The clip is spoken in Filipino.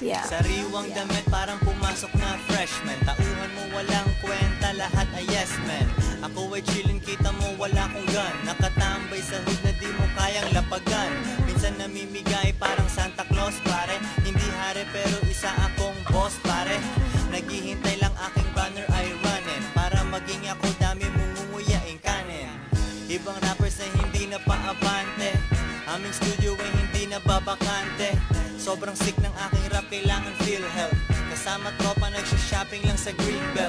Yeah. Sariwang damit parang pumasok na freshman. Tauhan mo walang kwenta, lahat ay yes man. Ako ay chillin, kita mo wala kong gun. Nakatambay sa hood na di mo kayang lapagan. Minsan namimigay parang Santa Claus pare. Hindi hari pero isa akong boss pare. Naghihintay lang aking banner ay running. Para maging ako dami mungunguyaing kanin. Ibang rappers na hindi na paabante. Aming studio ay hindi na babakante. Sobrang sick ng aking rap, kailangan feel help. Kasama tropa nagsha-shopping lang sa Greenbelt.